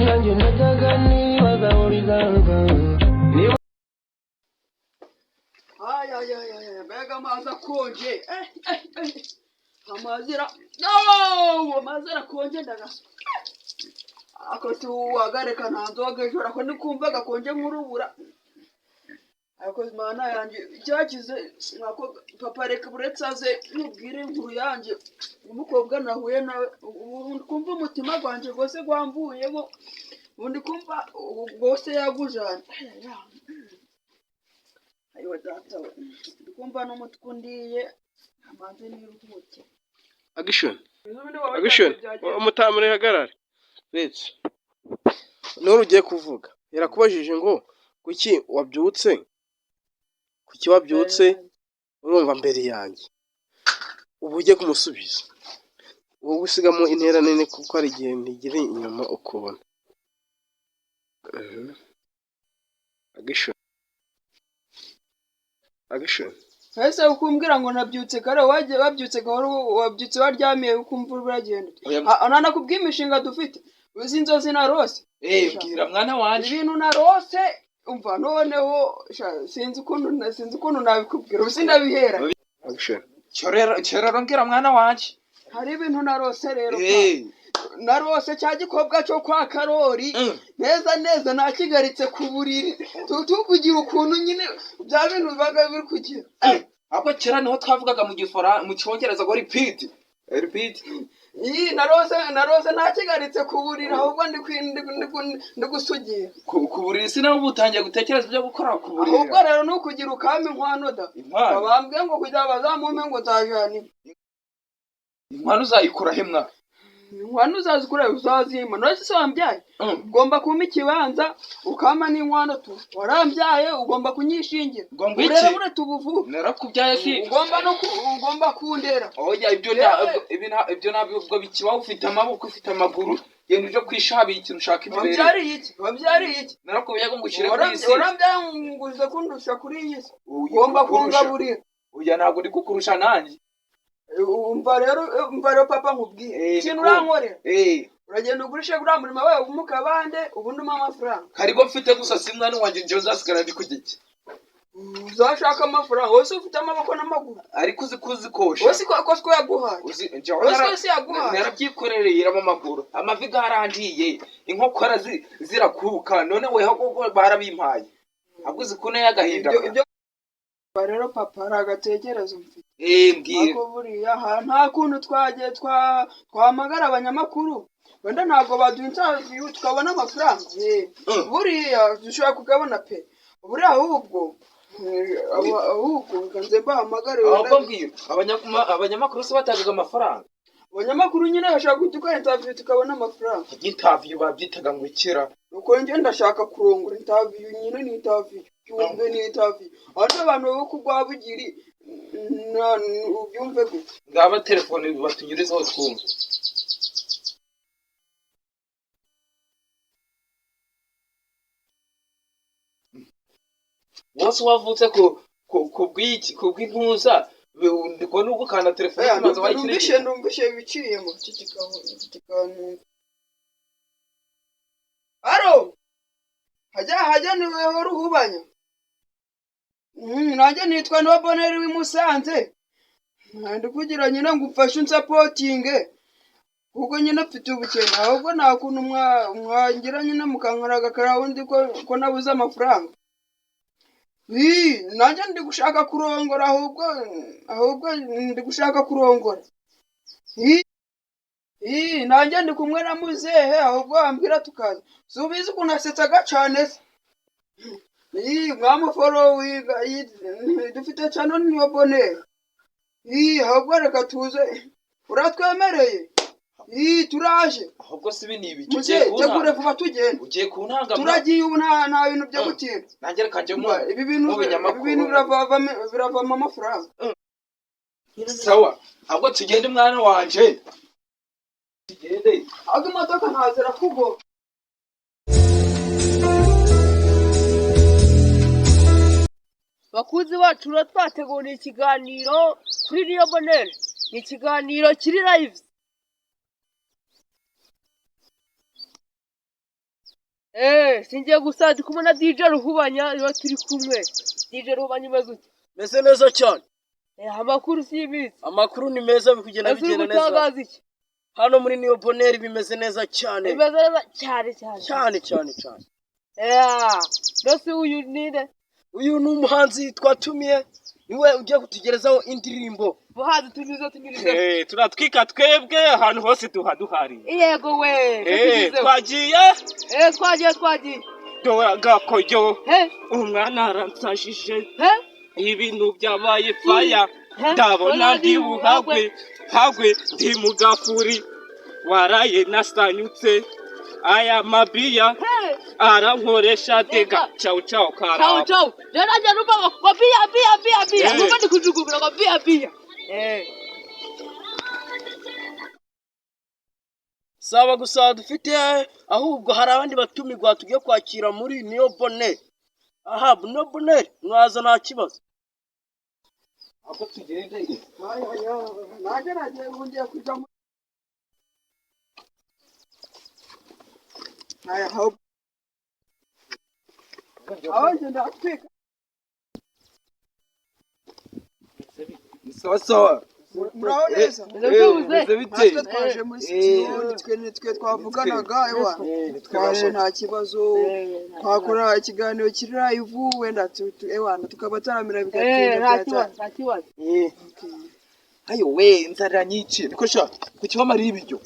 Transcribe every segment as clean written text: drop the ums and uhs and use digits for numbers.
nanjye najyaga nibaza buri gaga mbega amazi akonje amazi arakonje ndagasa ako tuwagareka nta nzoga ejo ariko ndikumva gakonje nk'urubura ariko mana yanjye cyakize nkako papa reka buretse aze mubwire inkuru yanjye umukobwa nahuye nawe kumva umutima gwanjye gose gwambuyemo ubundi kumva gose yagujana ayo data we ndikumva n'umutwe undiye amanze niruhuke Action umutamure hagarare retse nuru ugiye kuvuga yarakubajije ngo kuki wabyutse urumva mbere yanjye ubu ugiye kumusubiza wowe usigamo intera nini kuko ari igihe ntigire inyuma ukubona Action ese ukumbwira ngo nabyutse kare wabyutse gahoro wabyutse waryamiye ukumva uragenda anana kubwimishinga dufite uzi inzozi narose bwira mwana wanje ibintu narose umva noneho sinzi ukuntu nabikubwira uzi ndabihera Action cyerero ngira mwana wanje hari ibintu narose rero narose cya gikobwa cyo kwa Karori neza nakigaritse ku buriri tukugira ukuntu nyine bya bintu bibaga biri kugira ahubwo kera niho twavugaga mu cyongereza ngo repeat narose nakigaritse ku buriri ahubwo ndi gusugira ku buriri sinaho ubutangiye gutekereza ibyo gukora ku buriri ahubwo rero nukugira ukama inkwano da babambwe ngo kugira bazamumpe ngo nzajana inkwano uzayikura he mwa inkwano uzazikura uzazima none se wambyaye ugomba kumpa ikibanza ukama n'inkwano tu warambyaye ugomba kunyishingira urere bure tubuvu narakubyaye si ugomba kundera oya ibyo nabyo ubwo bikibaho ufite amaboko ufite amaguru yenda uje kwishabira ikintu ushaka imbere wabyariye iki narakubyaye ngo ngushyire kuri isi warambyaye nguze kundusha kuri iyi si ugomba kungaburira oya ntabwo ndi kukurusha nanjye umva rero papa nkubwiye ikintu urankorera uragenda ugurishe uriya murimo wawe umukabande ubundi umpa amafaranga harigo mfite gusa si mwana wanjye njyewe nzasigara ndi ku giti uzashaka amafaranga wese ufite amaboko n'amaguru ariko uzi kuzikosha wese ko yaguhaye wese yaguhaye narabyikorereye iramo amaguru amavi garandiye inkokora zirakuka none weho barabimpaye ahubwo uzi ko nayo agahinda rero papa hari agatekerezo mfite mbwira ako buriya nta kuntu twagiye twahamagara abanyamakuru wenda ntabwo baduha interview tukabona amafaranga buriya dushobora kukabona pe buriya ahubwo nze mbahamagare ahubwo mbwira abanyamakuru se batangaga amafaranga abanyamakuru nyine bashaka kuduha interview tukabona amafaranga interview babyitaga ngo ikira nuko njye ndashaka kurongora interview nyine ni interview cyumve ni interview andi abantu bo kugwabugiri ubyumve gute ngaba telefone batunyurizaho twumva wose wavutse ku bw'intuza ndikubona ugukanda telefone maze wayikirije ndumvishe biciyemo kikanu aro hajya niweho ruhubanya nanjye nitwa no Bonheur w'imusanze ndi kugira nyine ngo ufashe unsapotinge kuko nyine mfite ubukene ahubwo nta kuntu mwangira nyine mukankaraga karawundi ko nabuze amafaranga nanjye ndi gushaka kurongora ahubwo ndi gushaka kurongora nanjye ndi kumwe na muzehe ahubwo wambwira tukaza subiza ukuntu asetsaga cane se mwamufolowinga dufite channel niyo Bonheur ahubwo reka tuze uratwemereye turaje ahubwo si ibi nibi tegure vuba tugenda ugiye kuntanga turagiye ubu nta bintu byo gutinda nanjye reka nje ibi bintu biravamo amafaranga sawa ahubwo tugende mwana wanje tugende ahubwo imodoka ntazira kugo bakuzi bacu rero twateguriye ikiganiro kuri niyo Bonheur ni ikiganiro kiri live singiye gusa ndi kumwe na DJ Ruhubanya niba turi kumwe. DJ Ruhubanya umeze ute? meze neza cyane. Amakuru si iminsi. Amakuru ni meza bikugenda bigenda neza. Gutangaza iki? Hano muri New Bonheur bimeze neza cyane. Bimeze neza cyane. Mbese uyu ninde? Uyu ni umuhanzi twatumiye niwe ugiye kutugerezaho indirimbo. Buhazi tunyuze. turatwika twebwe ahantu hose duhari. Yego we. Twagiye. Doraga koyo. Umwana aransashije. Ibintu byabaye faya. Ndabona ndi buhagwe ndi mu gafuri. Waraye nasanyutse. Aya mabiya arankoresha dega ciao kara. Ciao. Rero ajya numva ngo biya. Numva ndi kujugumira ngo biya. Saba gusa dufite ahubwo hari abandi batumirwa tugiye kwakira muri New Bonheur. New Bonheur mwaza nta kibazo. Ako tugende. nagiye ngiye kuja mu hope aje ndatwika Sawa. muraho neza bite? twaje muri studio nitwe twavuganaga twaje nta kibazo twakora ikiganiro kiri live wenda tukaba taramira bigatinda nta kibazo. Ayo we nzara nyici niko sha kukibamara ibiryo.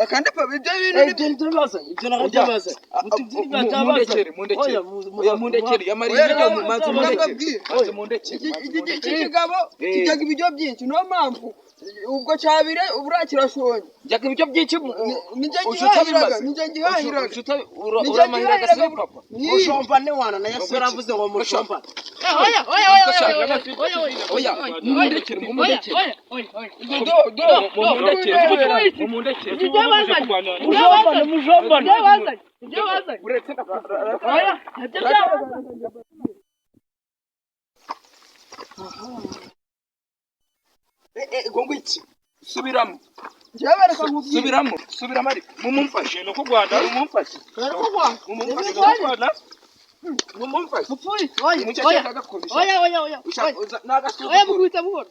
kandi papa ibyo bintu Ibyo nakabaza. Mundekere yamari ibiryo mu manzi mundekere. Ikigabo kijyaga ibiryo byinshi niyo mpamvu ubwo cyabire ubura kirashonye. Njyaga ibiryo byinshi nije ngihahiraga uramahiraga se papa. Mushombane wana na Yesu yaravuze ngo mushombane. Oya mundekere. Mujombane. Uretse gongo iki subiramo ariko mumumfashe no kugwanda mumumfashe Oya, mukubita buhoro.